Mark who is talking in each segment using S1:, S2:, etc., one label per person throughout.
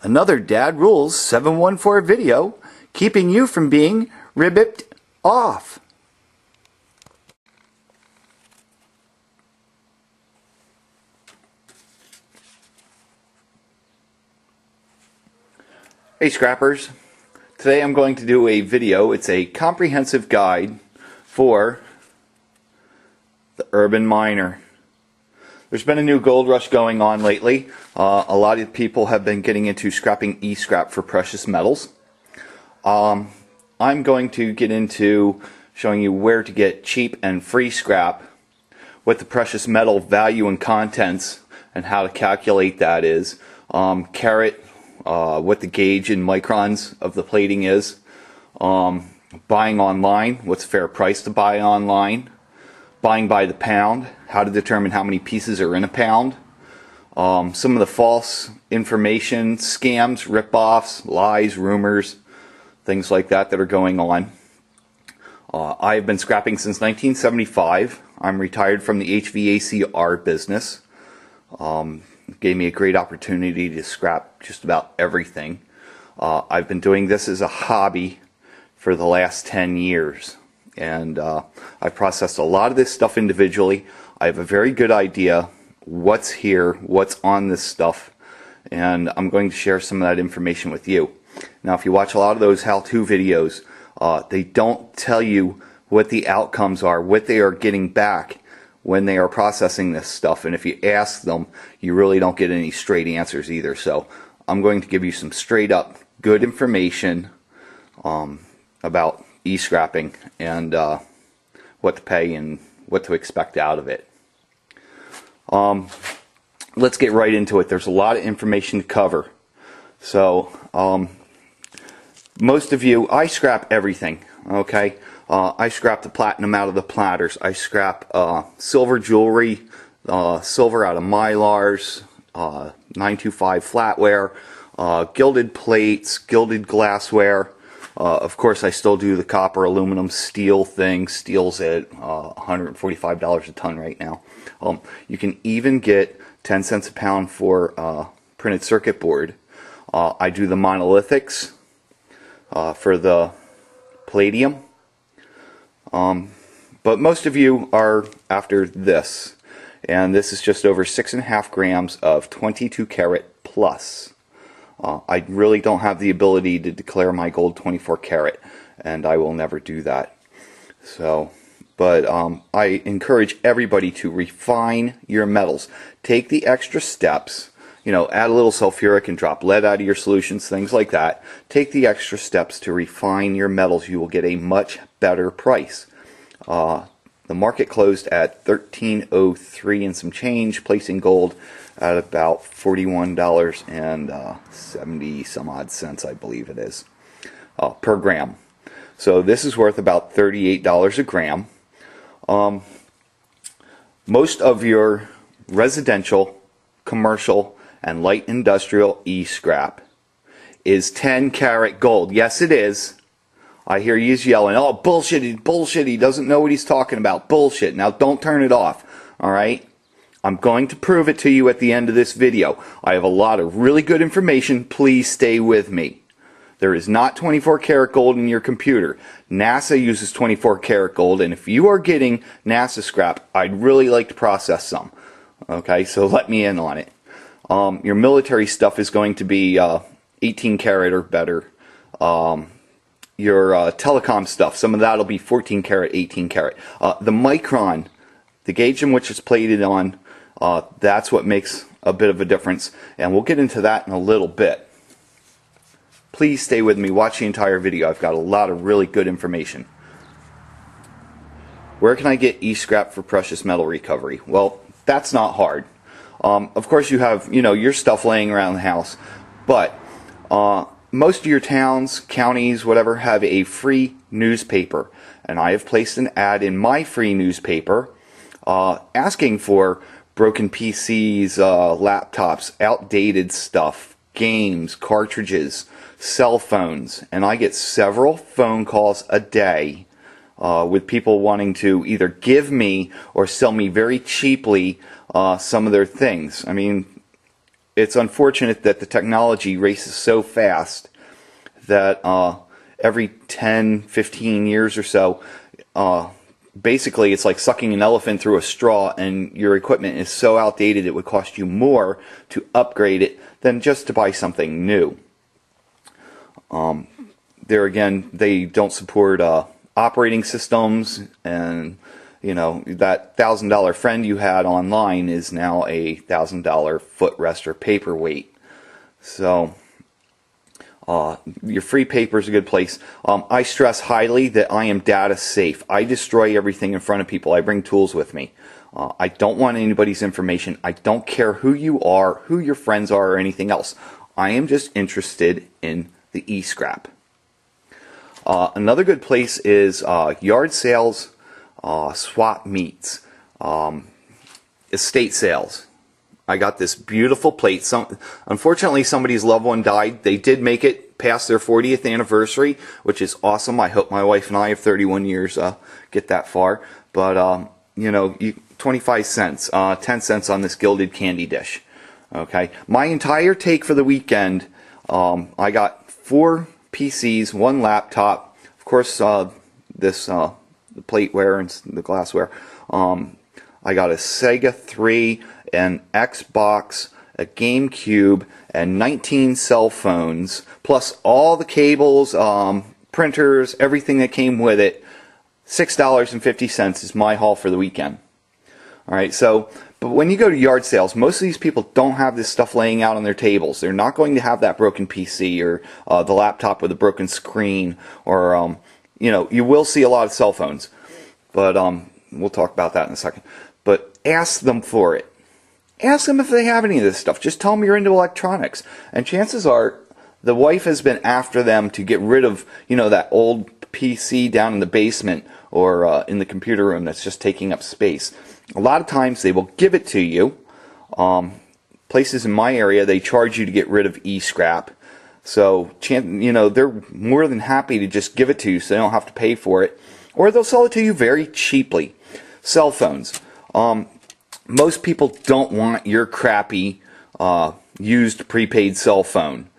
S1: Another Dad Rules 714 video, keeping you from being ripped off. Hey scrappers, today I'm going to do a video. It's a comprehensive guide for the urban miner. There's been a new gold rush going on lately. A lot of people have been getting into scrapping e-scrap for precious metals. I'm going to get into showing you where to get cheap and free scrap, what the precious metal value and contents and how to calculate that is, Carat, what the gauge in microns of the plating is, buying online, what's a fair price to buy online, buying by the pound, how to determine how many pieces are in a pound, some of the false information, scams, rip-offs, lies, rumors, things like that that are going on. I've been scrapping since 1975. I'm retired from the HVACR business. It gave me a great opportunity to scrap just about everything. I've been doing this as a hobby for the last 10 years. And I processed a lot of this stuff individually. I have a very good idea what's here, what's on this stuff, and I'm going to share some of that information with you. Now, if you watch a lot of those how-to videos, they don't tell you what the outcomes are, what they are getting back when they are processing this stuff. And if you ask them, you really don't get any straight answers either. So I'm going to give you some straight up good information about e-scrapping and what to pay and what to expect out of it. Let's get right into it. There's a lot of information to cover. So most of you, I scrap everything, okay? I scrap the platinum out of the Platters. I scrap silver jewelry, silver out of Mylars, 925 flatware, gilded plates, gilded glassware. Of course, I still do the copper, aluminum, steel thing. Steel's at $145 a ton right now. You can even get 10 cents a pound for printed circuit board. I do the monolithics for the Palladium. But most of you are after this. And this is just over 6.5 grams of 22 karat plus. I really don't have the ability to declare my gold 24 karat, and I will never do that. So, but I encourage everybody to refine your metals. Take the extra steps, you know, add a little sulfuric and drop lead out of your solutions, things like that. Take the extra steps to refine your metals. You will get a much better price. The market closed at $13.03 and some change, placing gold at about $41.70 some odd cents, I believe it is, per gram. So this is worth about $38 a gram. Most of your residential, commercial, and light industrial e-scrap is 10 karat gold. Yes, it is. I hear you yelling, oh, bullshit, bullshit, he doesn't know what he's talking about. Bullshit. Now, don't turn it off, all right? I'm going to prove it to you at the end of this video. I have a lot of really good information. Please stay with me. There is not 24 karat gold in your computer. NASA uses 24 karat gold, and if you are getting NASA scrap, I'd really like to process some. Okay, so let me in on it. Your military stuff is going to be 18 karat or better. Your telecom stuff, some of that will be 14 karat, 18 karat. The micron, the gauge in which it's plated on, that's what makes a bit of a difference, and we'll get into that in a little bit. Please stay with me, watch the entire video. I've got a lot of really good information. Where can I get e-scrap for precious metal recovery? Well, that's not hard. Of course you have, you know, your stuff laying around the house, but most of your towns, counties, whatever, have a free newspaper. And I have placed an ad in my free newspaper asking for broken PCs, laptops, outdated stuff, games, cartridges, cell phones. And I get several phone calls a day with people wanting to either give me or sell me very cheaply some of their things. I mean, it's unfortunate that the technology races so fast that every 10, 15 years or so, basically it's like sucking an elephant through a straw, and your equipment is so outdated it would cost you more to upgrade it than just to buy something new. There again, they don't support operating systems, and you know, that $1,000 friend you had online is now a $1,000 footrest or paperweight. So your free paper is a good place. I stress highly that I am data safe. I destroy everything in front of people. I bring tools with me. I don't want anybody's information. I don't care who you are, who your friends are, or anything else. I am just interested in the e-scrap. Another good place is yard sales, swap meets, estate sales. I got this beautiful plate. Unfortunately, somebody's loved one died. They did make it past their 40th anniversary, which is awesome. I hope my wife and I have 31 years get that far. But, you know, 25 cents, 10 cents on this gilded candy dish. Okay, my entire take for the weekend, I got 4 PCs, 1 laptop, of course, this the plateware and the glassware. I got a Sega 3, an Xbox, a Gamecube, and 19 cell phones, plus all the cables, printers, everything that came with it. $6.50 is my haul for the weekend. Alright, so, but when you go to yard sales, most of these people don't have this stuff laying out on their tables. They're not going to have that broken PC or the laptop with a broken screen, or, you know, you will see a lot of cell phones. But we'll talk about that in a second. But ask them for it. Ask them if they have any of this stuff. Just tell them you're into electronics. And chances are the wife has been after them to get rid of, you know, that old PC down in the basement or in the computer room that's just taking up space. A lot of times they will give it to you. Places in my area, they charge you to get rid of e-scrap. So, you know, they're more than happy to just give it to you so they don't have to pay for it. Or they'll sell it to you very cheaply. Cell phones. Most people don't want your crappy used prepaid cell phone.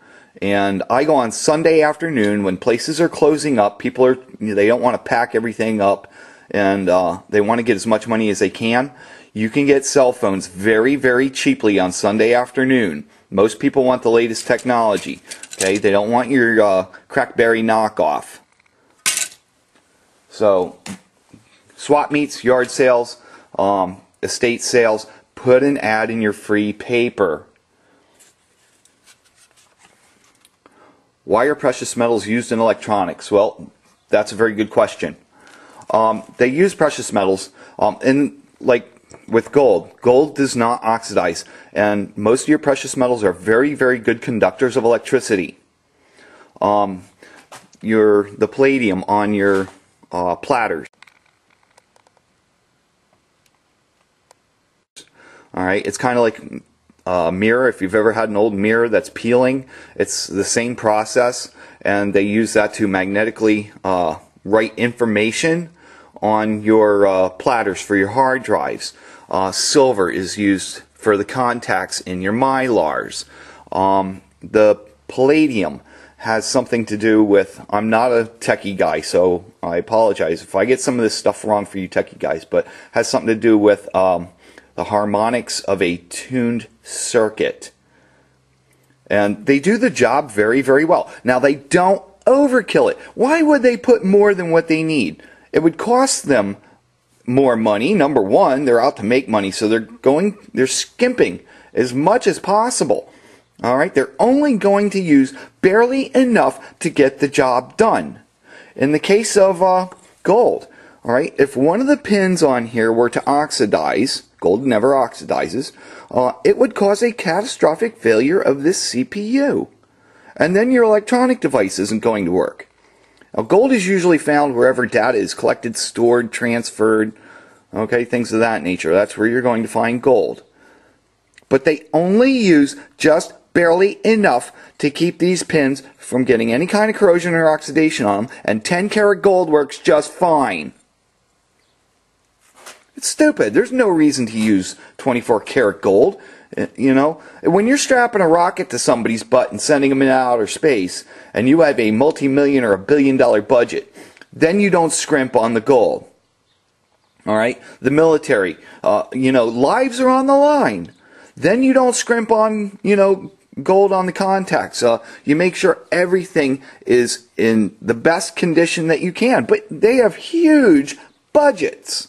S1: And I go on Sunday afternoon when places are closing up. People they don't want to pack everything up, and they want to get as much money as they can. You can get cell phones very, very cheaply on Sunday afternoon. Most people want the latest technology. Okay, they don't want your crackberry knockoff. So, swap meets, yard sales, estate sales, put an ad in your free paper. Why are precious metals used in electronics? Well, that's a very good question. They use precious metals, and like with gold, gold does not oxidize, and most of your precious metals are very, very good conductors of electricity. The palladium on your platters. Alright, it's kind of like a mirror. If you've ever had an old mirror that's peeling, it's the same process, and they use that to magnetically write information on your platters for your hard drives. Silver is used for the contacts in your mylars. The palladium has something to do with, I'm not a techie guy, so I apologize if I get some of this stuff wrong for you techie guys, but has something to do with the harmonics of a tuned circuit. And they do the job very, very well. Now, they don't overkill it. Why would they put more than what they need? It would cost them more money. Number one, they're out to make money, so they're skimping as much as possible. Alright, they're only going to use barely enough to get the job done. In the case of gold, alright, if one of the pins on here were to oxidize, gold never oxidizes, it would cause a catastrophic failure of this CPU. And then your electronic device isn't going to work. Now, gold is usually found wherever data is collected, stored, transferred, okay, things of that nature. That's where you're going to find gold. But they only use just barely enough to keep these pins from getting any kind of corrosion or oxidation on them, and 10 karat gold works just fine. It's stupid. There's no reason to use 24 karat gold. You know, when you're strapping a rocket to somebody's butt and sending them into outer space, and you have a multi-million or $1 billion budget, then you don't scrimp on the gold. All right, the military, you know, lives are on the line. Then you don't scrimp on, you know, gold on the contacts. You make sure everything is in the best condition that you can. But they have huge budgets.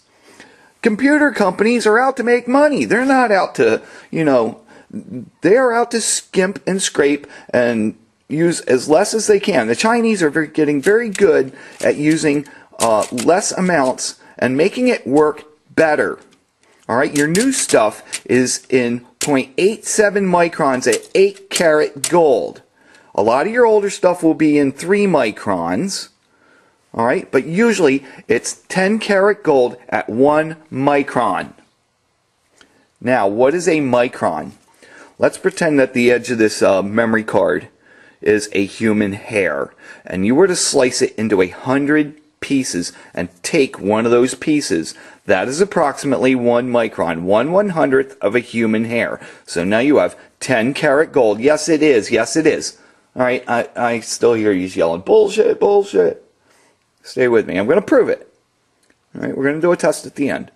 S1: Computer companies are out to make money. They're not out to, you know, they are out to skimp and scrape and use as less as they can. The Chinese are getting very good at using less amounts and making it work better. All right, your new stuff is in 0.87 microns at 8 karat gold. A lot of your older stuff will be in 3 microns. All right, but usually it's 10 karat gold at 1 micron. Now, what is a micron? Let's pretend that the edge of this memory card is a human hair, and you were to slice it into 100 pieces and take one of those pieces. That is approximately 1 micron, 1/100th of a human hair. So now you have 10 karat gold. Yes, it is. Yes, it is. All right, I still hear you yelling, bullshit, bullshit. Stay with me. I'm going to prove it. All right, we're going to do a test at the end.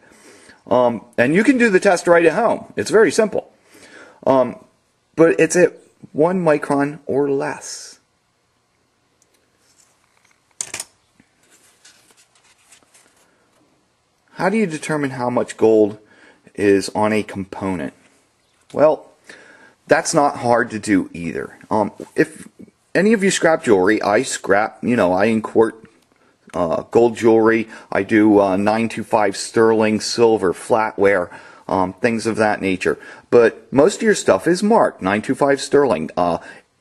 S1: And you can do the test right at home. It's very simple. But it's at 1 micron or less. How do you determine how much gold is on a component? Well, that's not hard to do either. If any of you scrap jewelry, I scrap, you know, I import gold jewelry. I do 925 sterling, silver, flatware, things of that nature. But most of your stuff is marked 925 sterling,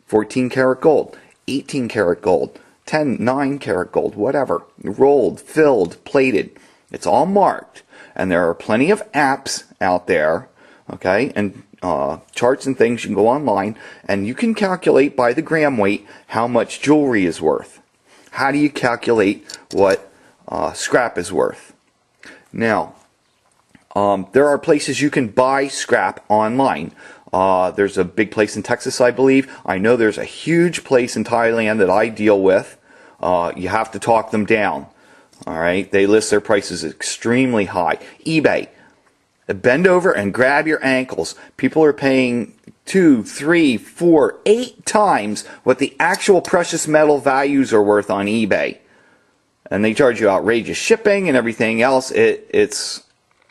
S1: 14 karat gold, 18 karat gold, 9 karat gold, whatever, rolled, filled, plated. It's all marked, and there are plenty of apps out there, okay, and charts and things. You can go online, and you can calculate by the gram weight how much jewelry is worth. How do you calculate what scrap is worth? Now, there are places you can buy scrap online. There's a big place in Texas, I believe. I know there's a huge place in Thailand that I deal with. You have to talk them down. All right, they list their prices extremely high. eBay, bend over and grab your ankles. People are paying 2, 3, 4, 8 times what the actual precious metal values are worth on eBay. And they charge you outrageous shipping and everything else. It's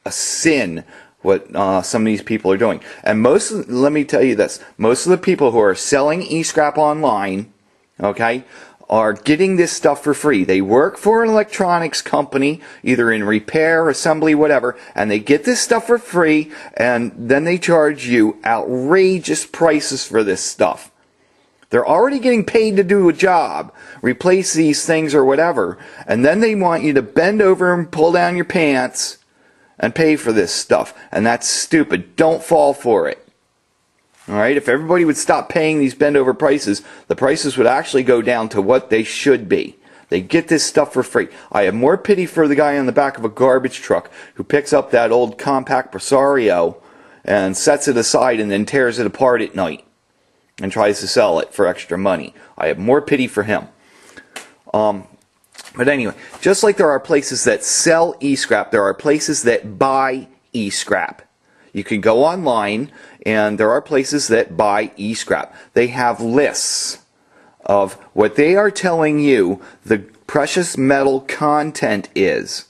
S1: a sin what some of these people are doing. And let me tell you this, most of the people who are selling e-scrap online, okay, are getting this stuff for free. They work for an electronics company, either in repair, assembly, whatever, and they get this stuff for free, and then they charge you outrageous prices for this stuff. They're already getting paid to do a job, replace these things or whatever, and then they want you to bend over and pull down your pants and pay for this stuff, and that's stupid. Don't fall for it. Alright, if everybody would stop paying these bend over prices, the prices would actually go down to what they should be. They get this stuff for free. I have more pity for the guy on the back of a garbage truck who picks up that old compact Presario and sets it aside and then tears it apart at night and tries to sell it for extra money. I have more pity for him. But anyway, just like there are places that sell e-scrap, there are places that buy e-scrap. You can go online, and there are places that buy e-scrap. They have lists of what they are telling you the precious metal content is.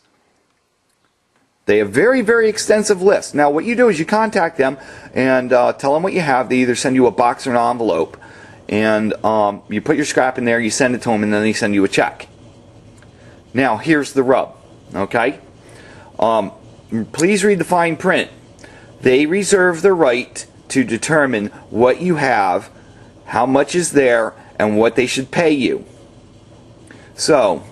S1: They have very, very extensive lists. Now, what you do is you contact them and tell them what you have. They either send you a box or an envelope, and you put your scrap in there, you send it to them, and then they send you a check. Now, here's the rub, okay? Please read the fine print. They reserve the right to determine what you have, how much is there, and what they should pay you. So,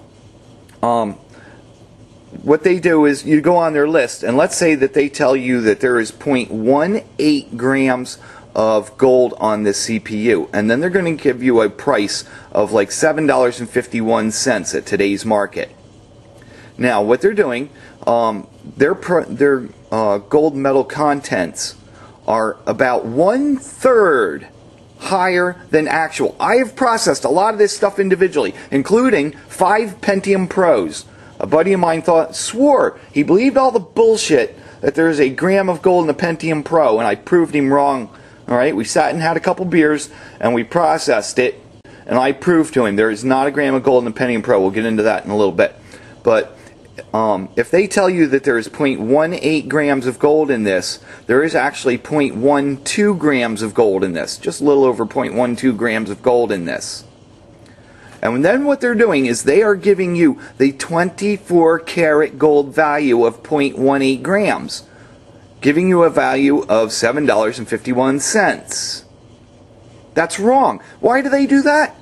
S1: what they do is you go on their list, and let's say that they tell you that there is 0.18 grams of gold on this CPU, and then they're going to give you a price of like $7.51 at today's market. Now, what they're doing, their gold metal contents are about 1/3 higher than actual. I have processed a lot of this stuff individually, including 5 Pentium Pros. A buddy of mine swore he believed all the bullshit that there is a gram of gold in the Pentium Pro, and I proved him wrong. Alright, we sat and had a couple beers, and we processed it, and I proved to him there is not a gram of gold in the Pentium Pro. We'll get into that in a little bit. But if they tell you that there is 0.18 grams of gold in this, there is actually 0.12 grams of gold in this. Just a little over 0.12 grams of gold in this. And then what they're doing is they are giving you the 24 karat gold value of 0.18 grams. Giving you a value of $7.51. That's wrong. Why do they do that?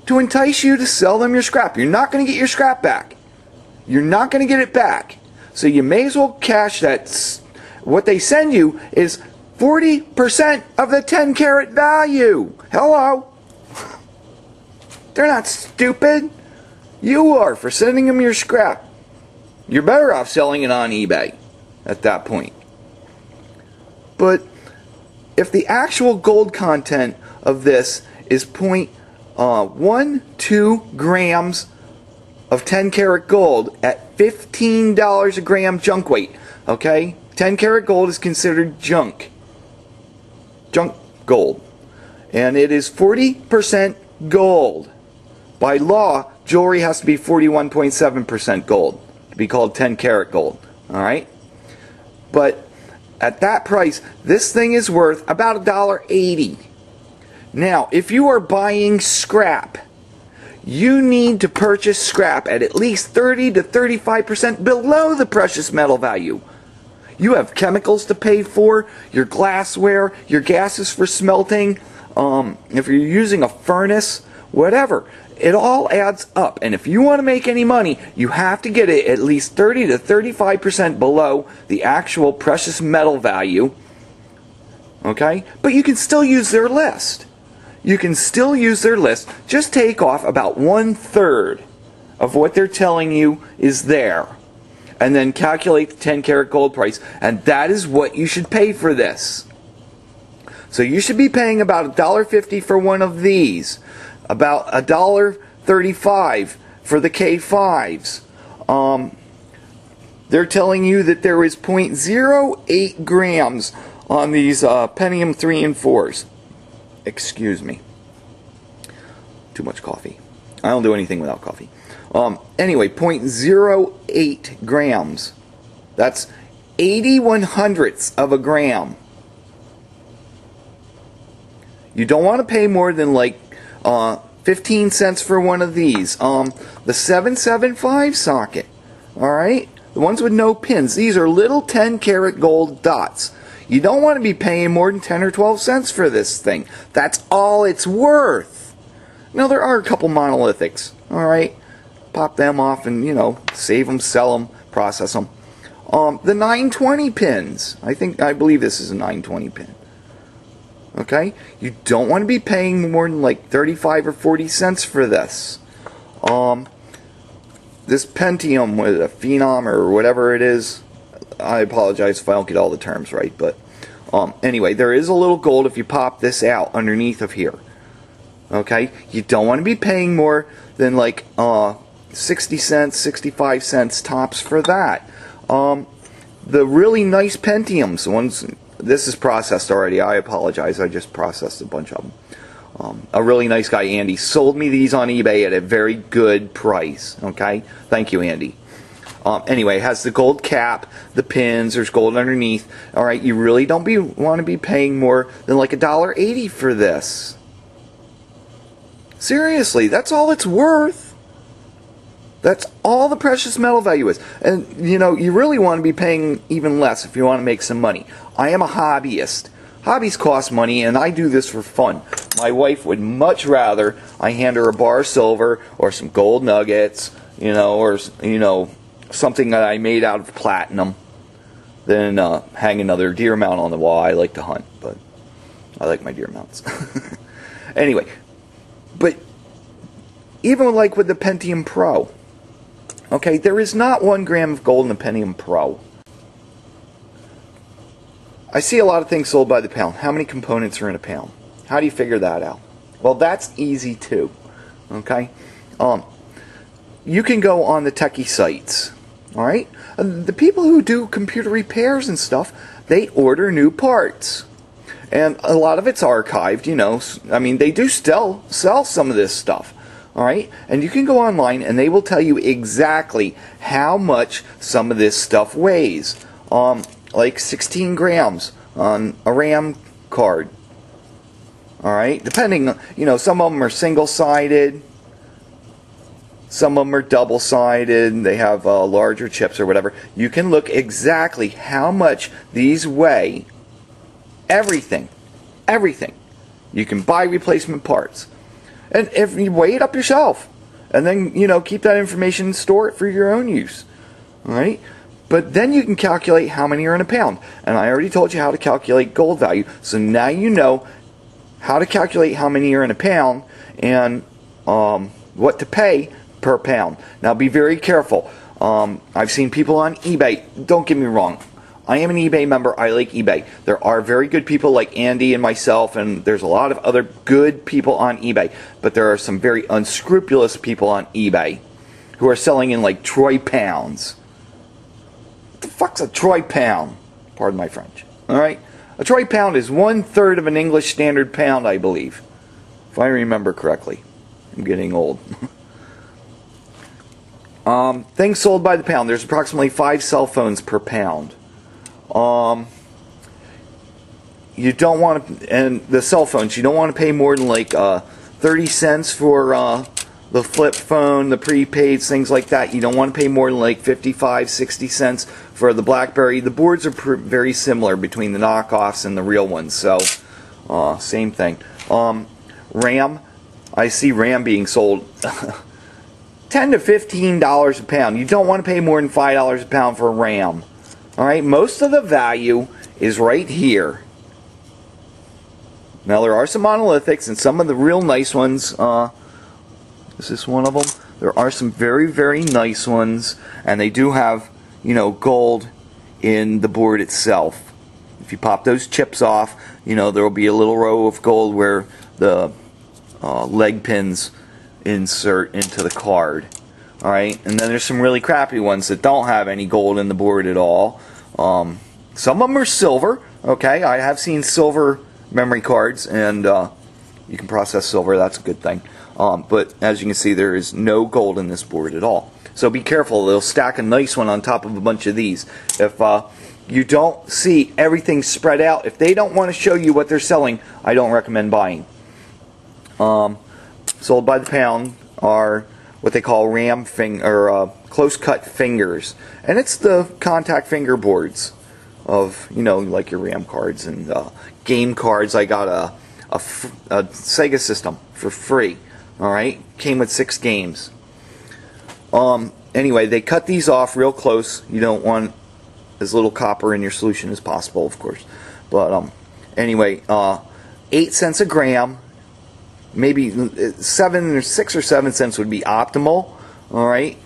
S1: To entice you to sell them your scrap. You're not going to get your scrap back. You're not going to get it back. So you may as well cash that. What they send you is 40% of the 10 karat value. Hello? They're not stupid. You are for sending them your scrap. You're better off selling it on eBay at that point. But if the actual gold content of this is 0.12 grams of 10 karat gold at $15 a gram junk weight, okay? 10 karat gold is considered junk gold, and it is 40% gold. By law, jewelry has to be 41.7% gold to be called 10 karat gold, alright? But at that price, this thing is worth about $1.80. Now, if you are buying scrap, you need to purchase scrap at least 30 to 35% below the precious metal value. You have chemicals to pay for, your glassware, your gases for smelting, if you're using a furnace, whatever. It all adds up, and if you want to make any money, you have to get it at least 30 to 35% below the actual precious metal value. Okay? But you can still use their list. You can still use their list. Just take off about 1/3 of what they're telling you is there, and then calculate the 10 karat gold price, and that is what you should pay for this. So you should be paying about $1.50 for one of these. About $1.35 for the K5s. They're telling you that there is 0.08 grams on these Pentium 3 and 4s. Excuse me. Too much coffee. I don't do anything without coffee. Anyway, 0.08 grams. That's 80/100ths of a gram. You don't want to pay more than like 15 cents for one of these. The 775 socket. Alright? The ones with no pins. These are little 10 karat gold dots. You don't want to be paying more than 10 or 12 cents for this thing. That's all it's worth. Now, there are a couple monolithics. Alright? Pop them off and, you know, save them, sell them, process them. The 920 pins. I believe this is a 920 pin. Okay? You don't want to be paying more than like 35 or 40 cents for this. This Pentium with a Phenom or whatever it is, I apologize if I don't get all the terms right, but anyway, there is a little gold if you pop this out underneath of here. Okay? You don't want to be paying more than like 60 cents, 65 cents tops for that. The really nice Pentiums, the ones... This is processed already. I apologize. I just processed a bunch of them. A really nice guy, Andy, sold me these on eBay at a very good price. Okay? Thank you, Andy. Anyway, it has the gold cap, the pins, there's gold underneath. Alright, you really don't want to be paying more than like $1.80 for this. Seriously, that's all it's worth. That's all the precious metal value is. And, you know, you really want to be paying even less if you want to make some money. I am a hobbyist. Hobbies cost money, and I do this for fun. My wife would much rather I hand her a bar of silver or some gold nuggets, you know, or, you know, something that I made out of platinum than hang another deer mount on the wall. I like to hunt, but I like my deer mounts. Anyway, but even like with the Pentium Pro, okay, there is not 1 gram of gold in the Pentium Pro. I see a lot of things sold by the pound. How many components are in a pound? How do you figure that out? Well, that's easy too. Okay? You can go on the techie sites. Alright? The people who do computer repairs and stuff, they order new parts. And a lot of it's archived, you know. I mean, they do still sell some of this stuff. Alright? And you can go online and they will tell you exactly how much some of this stuff weighs. Like 16 grams on a RAM card. Alright? Depending, you know, some of them are single-sided. Some of them are double-sided. They have larger chips or whatever. You can look exactly how much these weigh. Everything. Everything. You can buy replacement parts. And if you weigh it up yourself. And then, you know, keep that information and store it for your own use. Alright? But then you can calculate how many are in a pound. And I already told you how to calculate gold value. So now you know how to calculate how many are in a pound and what to pay per pound. Now be very careful. I've seen people on eBay. Don't get me wrong. I am an eBay member. I like eBay. There are very good people like Andy and myself, and there's a lot of other good people on eBay. But there are some very unscrupulous people on eBay who are selling in like troy pounds. What the fuck's a troy pound? Pardon my French. Alright? A troy pound is 1/3 of an English standard pound, I believe. If I remember correctly. I'm getting old. Things sold by the pound. There's approximately 5 cell phones per pound. You don't want to, and the cell phones, you don't want to pay more than like 30 cents for the flip phone, the prepaids, things like that. You don't want to pay more than like 55, 60 cents for the BlackBerry. The boards are very similar between the knockoffs and the real ones, so same thing. RAM, I see RAM being sold $10 to $15 a pound. You don't want to pay more than $5 a pound for RAM. Alright, most of the value is right here. Now there are some monolithics and some of the real nice ones. Is this one of them? There are some very, very nice ones, and they do have, you know, gold in the board itself. If you pop those chips off, you know, there will be a little row of gold where the leg pins insert into the card. Alright, and then there's some really crappy ones that don't have any gold in the board at all. Some of them are silver. Okay, I have seen silver memory cards, and you can process silver, that's a good thing. But as you can see, there is no gold in this board at all. So be careful, they'll stack a nice one on top of a bunch of these. If you don't see everything spread out, if they don't want to show you what they're selling, I don't recommend buying. Sold by the pound are what they call close cut fingers, and it's the contact finger boards of, you know, like your RAM cards and game cards. I got a Sega system for free. All right, came with 6 games. Anyway, they cut these off real close. You don't want as little copper in your solution as possible, of course. But anyway, 8 cents a gram. Maybe 6 or 7 cents would be optimal. Alright,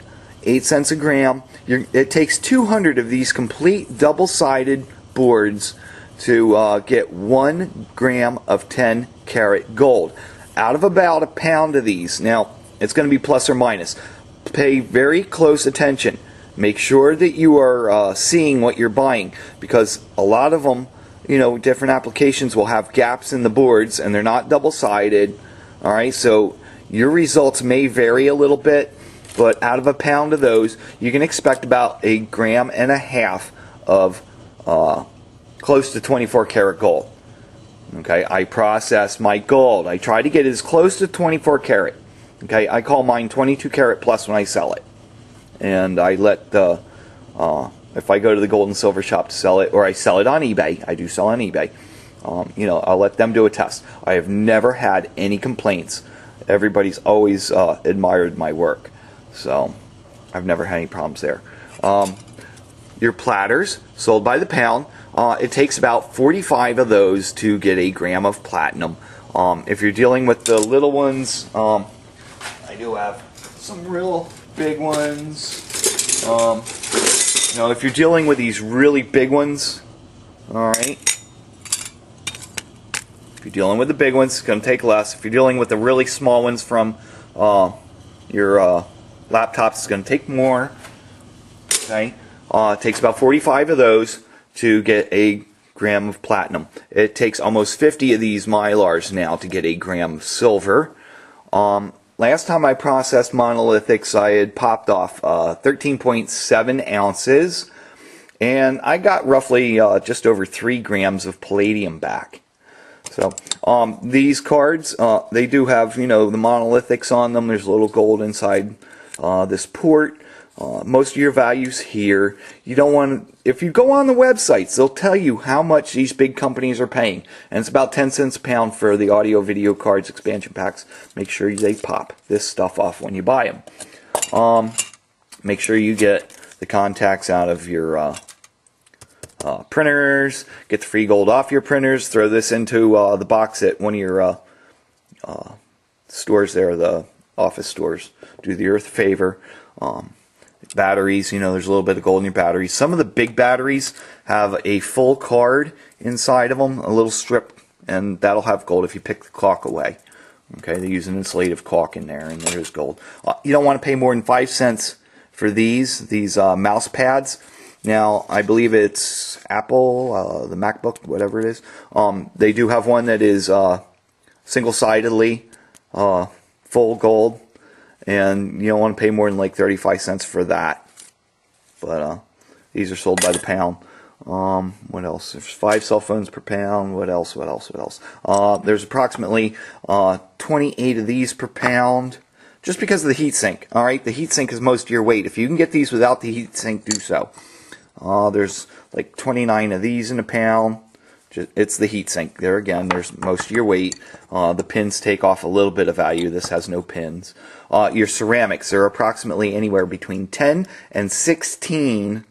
S1: 8 cents a gram. It takes 200 of these complete double-sided boards to get 1 gram of 10 karat gold out of about a pound of these. Now, it's going to be plus or minus. Pay very close attention. Make sure that you are seeing what you're buying, because a lot of them, you know, different applications will have gaps in the boards and they're not double-sided. Alright, so your results may vary a little bit, but out of a pound of those, you can expect about 1.5 grams of close to 24 karat gold. Okay, I process my gold. I try to get as close to 24 karat. Okay, I call mine 22 karat plus when I sell it. And I let the, if I go to the gold and silver shop to sell it, or I sell it on eBay, I do sell on eBay. You know, I'll let them do a test. I have never had any complaints. Everybody's always admired my work. So, I've never had any problems there. Your platters, sold by the pound. It takes about 45 of those to get 1 gram of platinum. If you're dealing with the little ones, I do have some real big ones. You know, if you're dealing with these really big ones, alright, If you're dealing with the big ones, it's going to take less. If you're dealing with the really small ones from your laptops, it's going to take more. Okay, it takes about 45 of those to get a gram of platinum. It takes almost 50 of these Mylars now to get a gram of silver. Last time I processed monolithics, I had popped off 13.7 ounces, and I got roughly just over 3 grams of palladium back. So these cards, they do have, you know, the monolithics on them. There's a little gold inside this port. Most of your values here. You don't want, if you go on the websites, they'll tell you how much these big companies are paying, and it's about 10 cents a pound for the audio video cards, expansion packs. Make sure they pop this stuff off when you buy them. Make sure you get the contacts out of your printers, get the free gold off your printers, throw this into the box at one of your stores there, the office stores. Do the earth a favor. Batteries, you know, there's a little bit of gold in your batteries. Some of the big batteries have a full card inside of them, a little strip, and that'll have gold if you pick the caulk away. Okay, they use an insulative caulk in there, and there's gold. You don't want to pay more than 5 cents for these mouse pads. Now, I believe it's Apple, the MacBook, whatever it is. They do have one that is single-sidedly full gold. And you don't want to pay more than like 35 cents for that. But these are sold by the pound. What else? There's 5 cell phones per pound. What else? What else? What else? There's approximately 28 of these per pound. Just because of the heatsink. Alright, the heatsink is most of your weight. If you can get these without the heatsink, do so. There's like 29 of these in a pound. It's the heatsink. There again, there's most of your weight. The pins take off a little bit of value. This has no pins. Your ceramics are approximately anywhere between 10 and 16,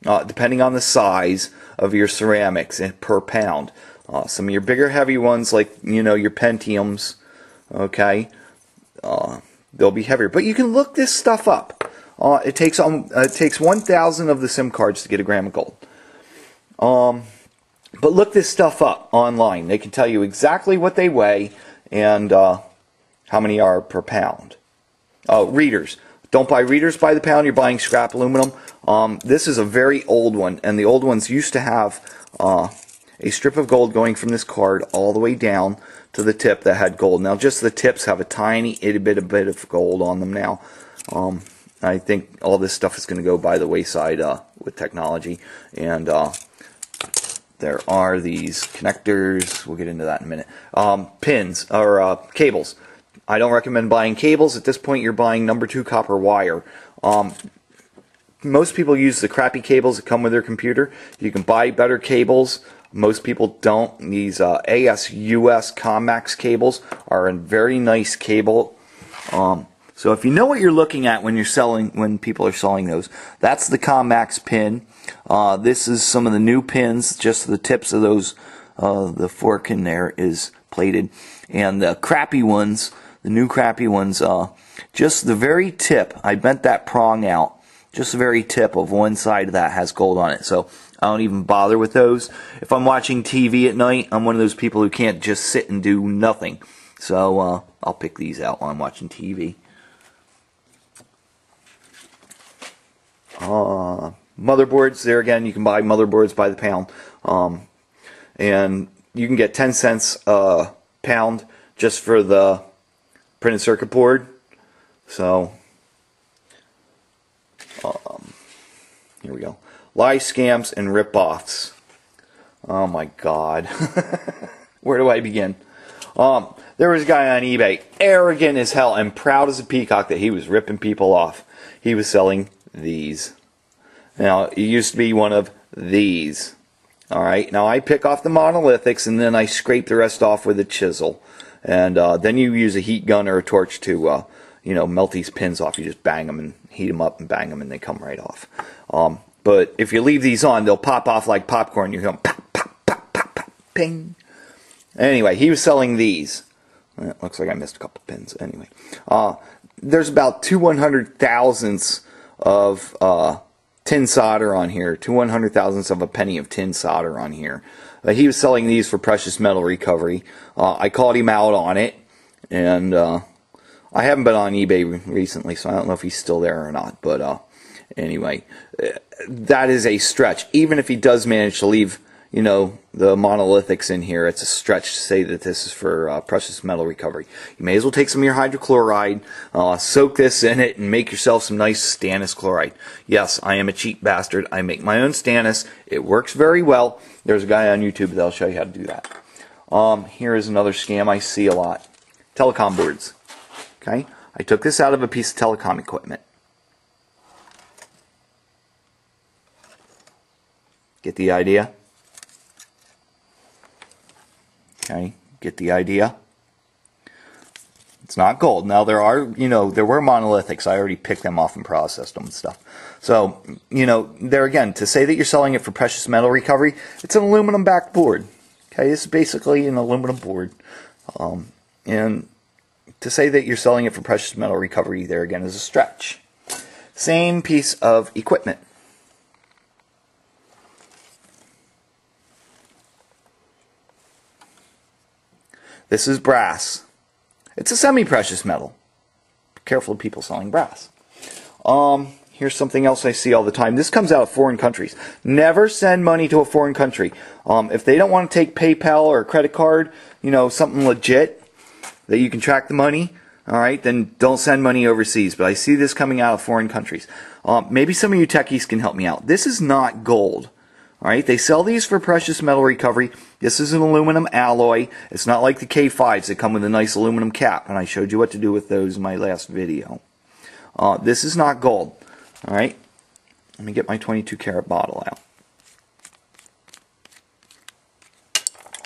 S1: depending on the size of your ceramics per pound. Some of your bigger, heavy ones, like, you know, your Pentiums, okay, they'll be heavier. But you can look this stuff up. It takes 1,000 of the SIM cards to get a gram of gold. But look this stuff up online. They can tell you exactly what they weigh and how many are per pound. Oh, readers. Don't buy readers by the pound. You're buying scrap aluminum. This is a very old one, and the old ones used to have a strip of gold going from this card all the way down to the tip that had gold. Now, just the tips have a tiny bit of gold on them now. I think all this stuff is going to go by the wayside with technology, and there are these connectors. We'll get into that in a minute. Pins or cables. I don't recommend buying cables. At this point, you're buying number 2 copper wire. Most people use the crappy cables that come with their computer. You can buy better cables. Most people don't. These ASUS Commax cables are a very nice cable. So if you know what you're looking at when people are selling those, that's the Commax pin. This is some of the new pins. Just the tips of those, the fork in there is plated, and the crappy ones, the new crappy ones, just the very tip. I bent that prong out. Just the very tip of one side of that has gold on it. So I don't even bother with those. If I'm watching TV at night, I'm one of those people who can't just sit and do nothing. So I'll pick these out while I'm watching TV. Motherboards, there again, you can buy motherboards by the pound. And you can get 10 cents a pound just for the printed circuit board. So, here we go. Lie, scams, and rip-offs. Oh my God. Where do I begin? There was a guy on eBay, arrogant as hell and proud as a peacock that he was ripping people off. He was selling these. Now, it used to be one of these. Alright, now I pick off the monolithics and then I scrape the rest off with a chisel. And then you use a heat gun or a torch to, you know, melt these pins off. You just bang them and heat them up and bang them and they come right off. But if you leave these on, they'll pop off like popcorn. You hear them pop, pop, pop, pop, pop, ping. Anyway, he was selling these. It looks like I missed a couple pins. Anyway, there's about 2/100,000ths of tin solder on here. 2/100,000ths of a penny of tin solder on here. But he was selling these for precious metal recovery. I called him out on it, and I haven't been on eBay recently, so I don't know if he's still there or not. But anyway, that is a stretch. Even if he does manage to leave, you know, the monolithics in here, it's a stretch to say that this is for precious metal recovery. You may as well take some of your hydrochloride, soak this in it, and make yourself some nice stannous chloride. Yes, I am a cheap bastard. I make my own stannous. It works very well. There's a guy on YouTube that'll show you how to do that. Here is another scam I see a lot. Telecom boards. Okay, I took this out of a piece of telecom equipment. Get the idea? Okay, get the idea? It's not gold. Now there are, you know, there were monolithics. I already picked them off and processed them and stuff. So, you know, there again, to say that you're selling it for precious metal recovery, it's an aluminum backed board. Okay, this is basically an aluminum board. And to say that you're selling it for precious metal recovery, there again is a stretch. Same piece of equipment. This is brass. It's a semi-precious metal. Be careful of people selling brass. Here's something else I see all the time. This comes out of foreign countries. Never send money to a foreign country. If they don't want to take PayPal or a credit card, you know, something legit that you can track the money, all right, then don't send money overseas. But I see this coming out of foreign countries. Maybe some of you techies can help me out. This is not gold. All right, they sell these for precious metal recovery. This is an aluminum alloy. It's not like the K5s that come with a nice aluminum cap, and I showed you what to do with those in my last video. This is not gold. All right, let me get my 22 karat bottle out.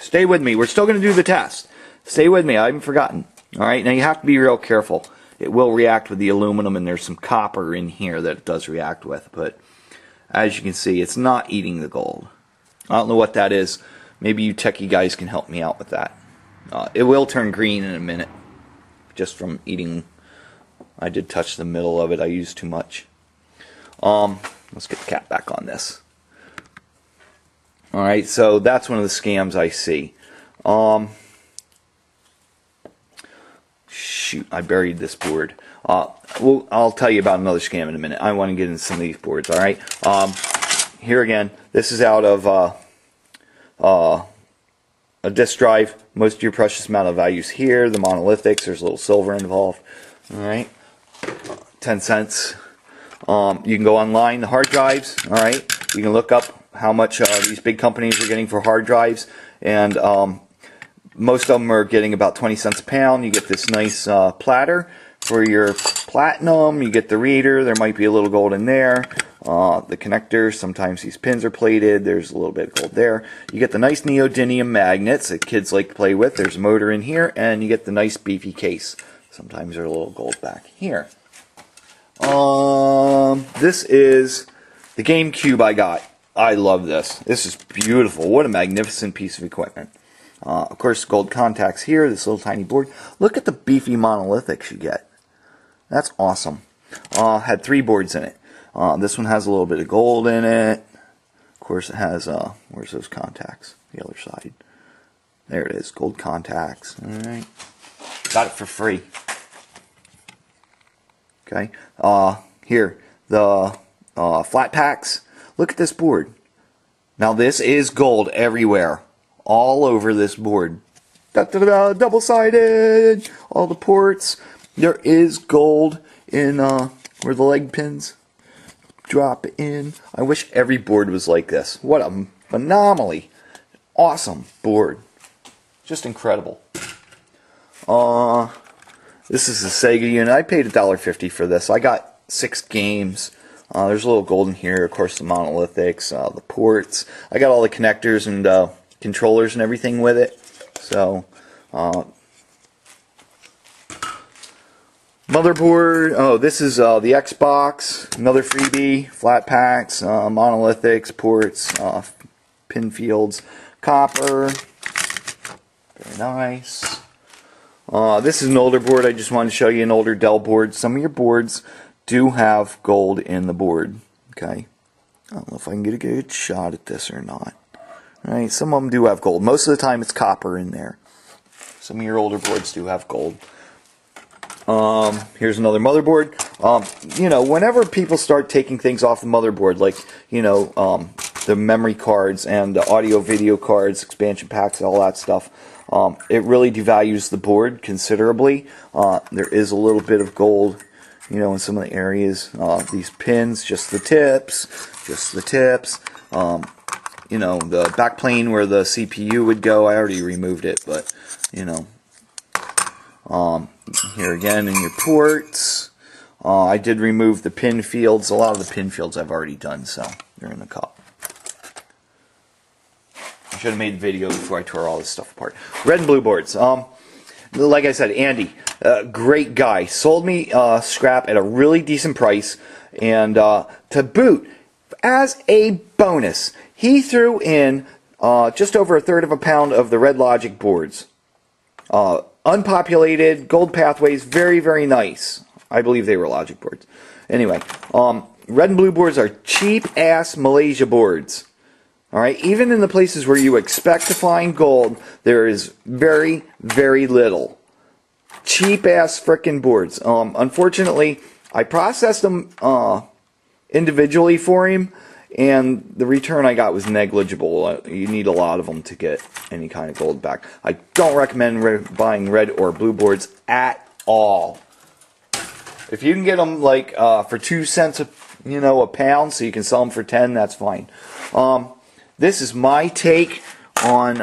S1: Stay with me. We're still going to do the test. Stay with me. I haven't forgotten. All right, now you have to be real careful. It will react with the aluminum, and there's some copper in here that it does react with, but as you can see, it's not eating the gold. I don't know what that is. Maybe you techie guys can help me out with that. It will turn green in a minute, just from eating. I did touch the middle of it. I used too much. Let's get the cap back on this. Alright, so that's one of the scams I see. Shoot, I buried this board. Well, I'll tell you about another scam in a minute. I want to get into some of these boards, alright? Here again, this is out of a disk drive. Most of your precious metal values here. The monolithics, there's a little silver involved. Alright, 10 cents. You can go online, the hard drives, alright? You can look up how much these big companies are getting for hard drives, and most of them are getting about 20 cents a pound. You get this nice platter for your platinum. You get the reader. There might be a little gold in there. The connectors, sometimes these pins are plated. There's a little bit of gold there. You get the nice neodymium magnets that kids like to play with. There's a motor in here, and you get the nice beefy case. Sometimes there's a little gold back here. This is the Gamecube I got. I love this. This is beautiful. What a magnificent piece of equipment. Of course, gold contacts here, this little tiny board. Look at the beefy monolithics you get. That's awesome. Had 3 boards in it. This one has a little bit of gold in it. Of course, it has, where's those contacts? The other side. There it is, gold contacts. Alright. Got it for free. Okay. Here, the flat packs. Look at this board. Now, this is gold everywhere. All over this board. Double-sided! All the ports. There is gold in where the leg pins drop in. I wish every board was like this. What a phenomenally awesome board. Just incredible. This is the Sega unit. I paid $1.50 for this. I got 6 games. There's a little gold in here. Of course, the monolithics, the ports. I got all the connectors and controllers and everything with it. So, motherboard. Oh, this is the Xbox. Another freebie. Flat packs, monolithics, ports, pin fields, copper. Very nice. This is an older board. I just wanted to show you an older Dell board. Some of your boards do have gold in the board. Okay. I don't know if I can get a good shot at this or not. Right, some of them do have gold. Most of the time it's copper in there. Some of your older boards do have gold. Here's another motherboard. You know, whenever people start taking things off the motherboard, like, you know, the memory cards and the audio video cards, expansion packs, all that stuff, it really devalues the board considerably. There is a little bit of gold, you know, in some of the areas. These pins, just the tips, you know, the backplane where the CPU would go, I already removed it, but, you know. Here again in your ports. I did remove the pin fields. A lot of the pin fields I've already done, so they're in the cup. I should have made a video before I tore all this stuff apart. Red and blue boards. Like I said, Andy, great guy. Sold me scrap at a really decent price, and to boot, as a bonus, he threw in just over 1/3 of a pound of the Red Logic boards. Unpopulated, gold pathways, very, very nice. I believe they were Logic boards. Anyway, red and blue boards are cheap-ass Malaysia boards. Alright, even in the places where you expect to find gold, there is very, very little. Cheap-ass frickin' boards. Unfortunately, I processed them individually for him, and the return I got was negligible. You need a lot of them to get any kind of gold back. I don't recommend buying red or blue boards at all. If you can get them like for 2 cents a pound, so you can sell them for 10, that's fine. This is my take on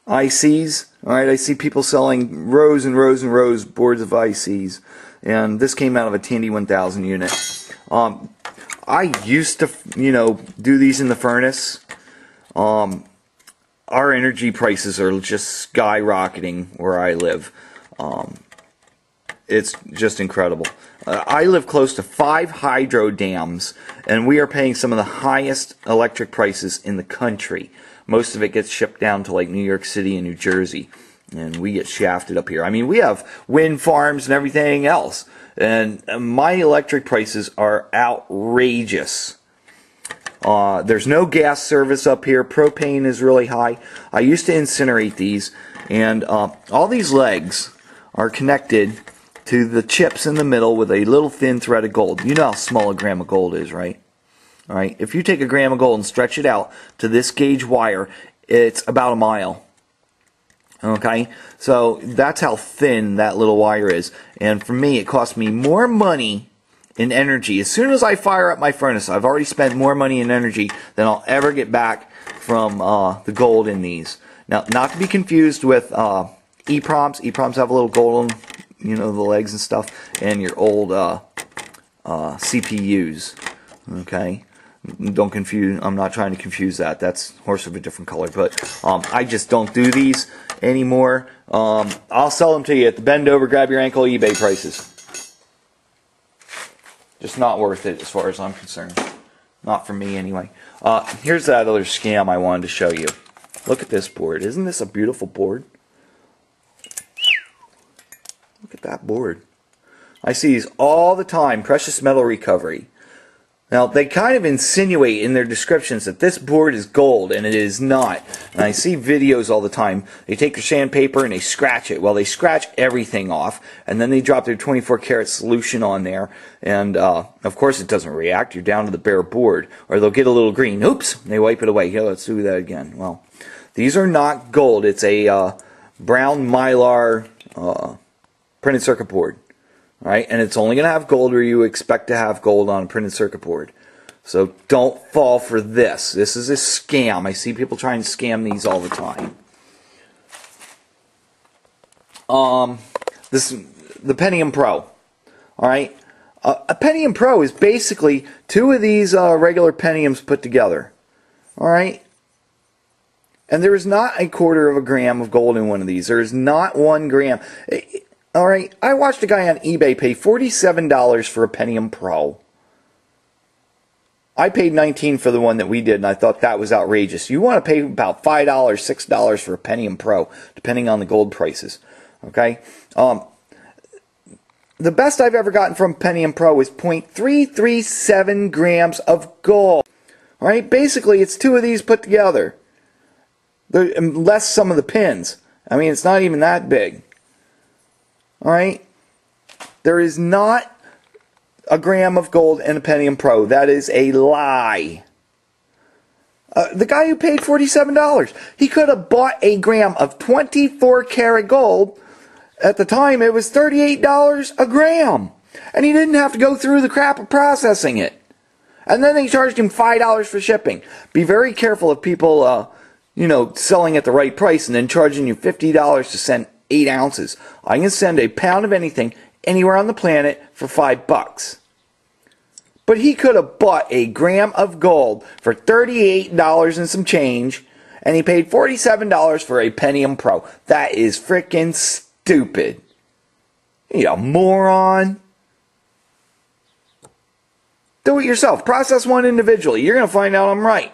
S1: ICs. All right, I see people selling rows and rows and rows boards of ICs, and this came out of a Tandy 1000 unit. I used to, you know, do these in the furnace. Our energy prices are just skyrocketing where I live. It's just incredible. I live close to 5 hydro dams, and we are paying some of the highest electric prices in the country. Most of it gets shipped down to like New York City and New Jersey, and we get shafted up here. I mean, we have wind farms and everything else, and my electric prices are outrageous. There's no gas service up here. Propane is really high. I used to incinerate these, and all these legs are connected to the chips in the middle with a little thin thread of gold. You know how small a gram of gold is, right? All right. If you take a gram of gold and stretch it out to this gauge wire, it's about a mile. Okay, so that's how thin that little wire is. And for me, it cost me more money in energy. As soon as I fire up my furnace, I've already spent more money in energy than I'll ever get back from the gold in these. Now, not to be confused with Eeproms. Eeproms have a little gold on, you know, the legs and stuff, and your old CPUs. Okay, don't confuse. I'm not trying to confuse that. That's horse of a different color. But I just don't do these anymore. I'll sell them to you at the bend over, grab your ankle eBay prices. Just not worth it as far as I'm concerned. Not for me anyway. Here's that other scam I wanted to show you. Look at this board. Isn't this a beautiful board? Look at that board. I see these all the time. Precious metal recovery. Now, they kind of insinuate in their descriptions that this board is gold, and it is not. And I see videos all the time. They take their sandpaper and they scratch it. Well, they scratch everything off, and then they drop their 24 karat solution on there. And, of course, it doesn't react. You're down to the bare board. Or they'll get a little green. Oops! And they wipe it away. Here, let's do that again. Well, these are not gold. It's a brown Mylar printed circuit board. Right, and it's only going to have gold where you expect to have gold on a printed circuit board. So don't fall for this. This is a scam. I see people trying to scam these all the time. The Pentium Pro. Alright, a Pentium Pro is basically 2 of these regular Pentiums put together. Alright, and there is not a 1/4 of a gram of gold in one of these. There is not 1 gram. Alright, I watched a guy on eBay pay $47 for a Pentium Pro. I paid $19 for the one that we did, and I thought that was outrageous. You want to pay about $5, $6 for a Pentium Pro, depending on the gold prices. Okay? The best I've ever gotten from Pentium Pro is 0.337 grams of gold. Alright, basically it's two of these put together. Less some of the pins. I mean, it's not even that big. Alright? There is not a gram of gold in a Pentium Pro. That is a lie. The guy who paid $47, he could have bought a gram of 24 karat gold. At the time, it was $38 a gram. And he didn't have to go through the crap of processing it. And then they charged him $5 for shipping. Be very careful of people, selling at the right price and then charging you $50 to send 8 ounces. I can send a pound of anything anywhere on the planet for $5. But he could have bought a gram of gold for $38 and some change, and he paid $47 for a Pentium Pro. That is frickin' stupid. You moron. Do it yourself. Process one individually. You're going to find out I'm right.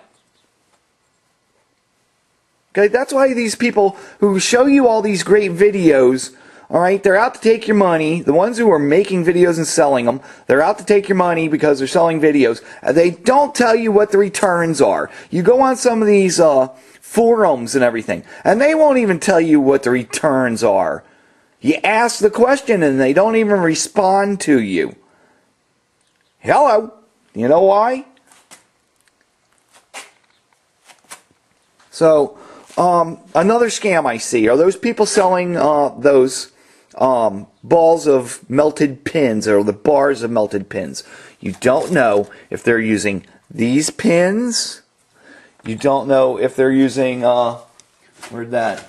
S1: Okay, that's why these people who show you all these great videos, alright, they're out to take your money. The ones who are making videos and selling them, they're out to take your money because they're selling videos. And they don't tell you what the returns are. You go on some of these forums and everything, and they won't even tell you what the returns are. You ask the question and they don't even respond to you. Hello. You know why? So, another scam I see are those people selling those balls of melted pins, or the bars of melted pins. You don't know if they're using these pins. You don't know if they're using, where'd that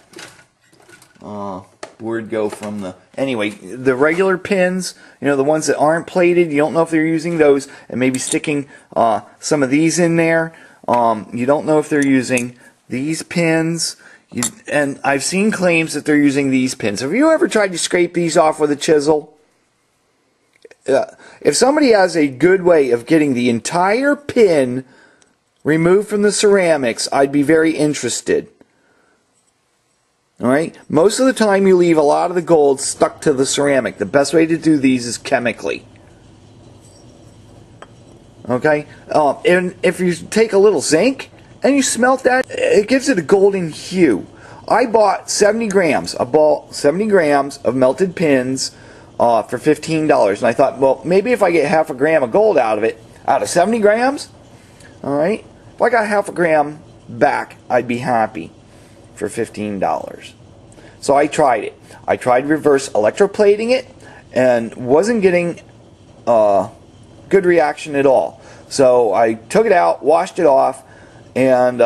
S1: word go from the... Anyway, the regular pins, the ones that aren't plated, you don't know if they're using those, and maybe sticking some of these in there. You don't know if they're using these pins. And I've seen claims that they're using these pins. Have you ever tried to scrape these off with a chisel? If somebody has a good way of getting the entire pin removed from the ceramics, I'd be very interested. Alright? Most of the time you leave a lot of the gold stuck to the ceramic. The best way to do these is chemically. Okay? And if you take a little zinc and you smelt that, it gives it a golden hue. I bought 70 grams, 70 grams of melted pins for $15. And I thought, well, maybe if I get half a gram of gold out of it, out of 70 grams, alright, if I got half a gram back, I'd be happy for $15. So I tried it. I tried reverse electroplating it and wasn't getting good reaction at all. So I took it out, washed it off, and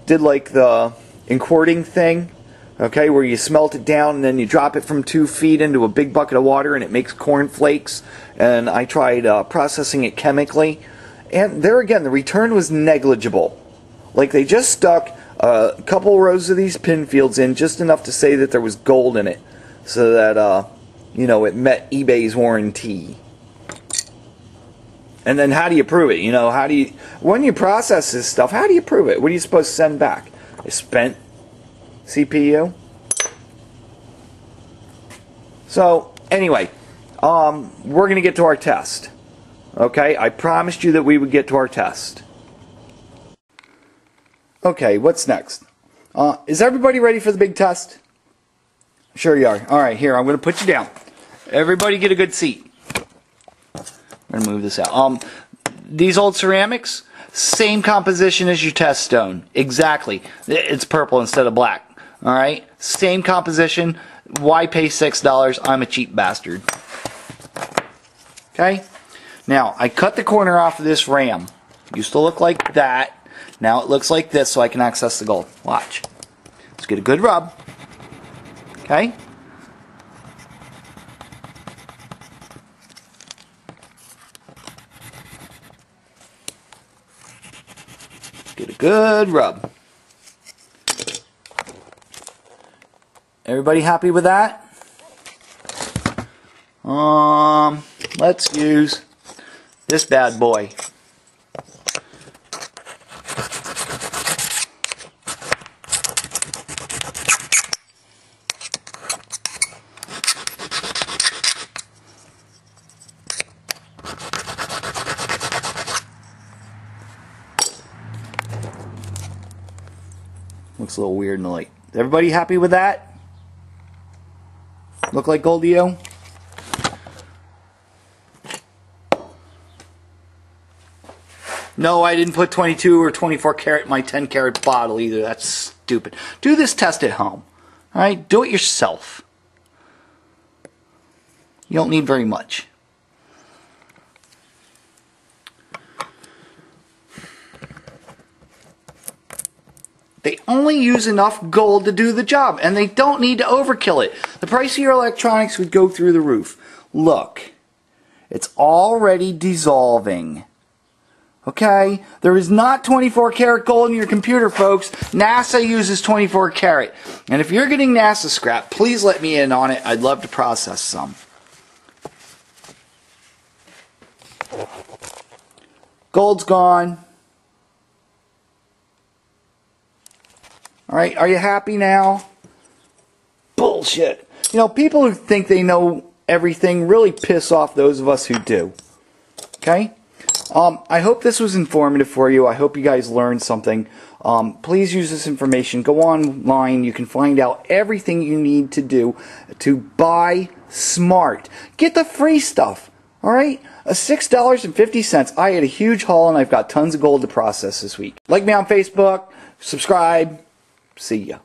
S1: did like the inquarting thing, okay, where you smelt it down and then you drop it from 2 feet into a big bucket of water and it makes corn flakes. And I tried processing it chemically, and there again the return was negligible. Like they just stuck a couple rows of these pin fields in, just enough to say that there was gold in it, so that it met eBay's warranty. And then how do you prove it? When you process this stuff, how do you prove it? What are you supposed to send back? A spent CPU? So, anyway, we're going to get to our test. Okay, I promised you that we would get to our test. Okay, what's next? Is everybody ready for the big test? Sure you are. Alright, here, I'm going to put you down. Everybody get a good seat. I'm going to move this out. These old ceramics, same composition as your test stone. Exactly. It's purple instead of black. Alright? Same composition. Why pay $6? I'm a cheap bastard. Okay? Now, I cut the corner off of this ram. Used to look like that. Now it looks like this, so I can access the gold. Watch. Let's get a good rub. Okay? Get a good rub. Everybody happy with that? Let's use this bad boy. Looks a little weird in the light. Everybody happy with that? Look like gold to you? No, I didn't put 22 or 24 karat in my 10 karat bottle either. That's stupid. Do this test at home. Alright? Do it yourself. You don't need very much. They only use enough gold to do the job, and they don't need to overkill it. The price of your electronics would go through the roof. Look, it's already dissolving. Okay? There is not 24 karat gold in your computer, folks. NASA uses 24 karat. And if you're getting NASA scrap, please let me in on it. I'd love to process some. Gold's gone. Alright, are you happy now? Bullshit. You know, people who think they know everything really piss off those of us who do. Okay? I hope this was informative for you. I hope you guys learned something. Please use this information. Go online. You can find out everything you need to do to buy smart. Get the free stuff. Alright? $6.50. I had a huge haul and I've got tons of gold to process this week. Like me on Facebook. Subscribe. See ya.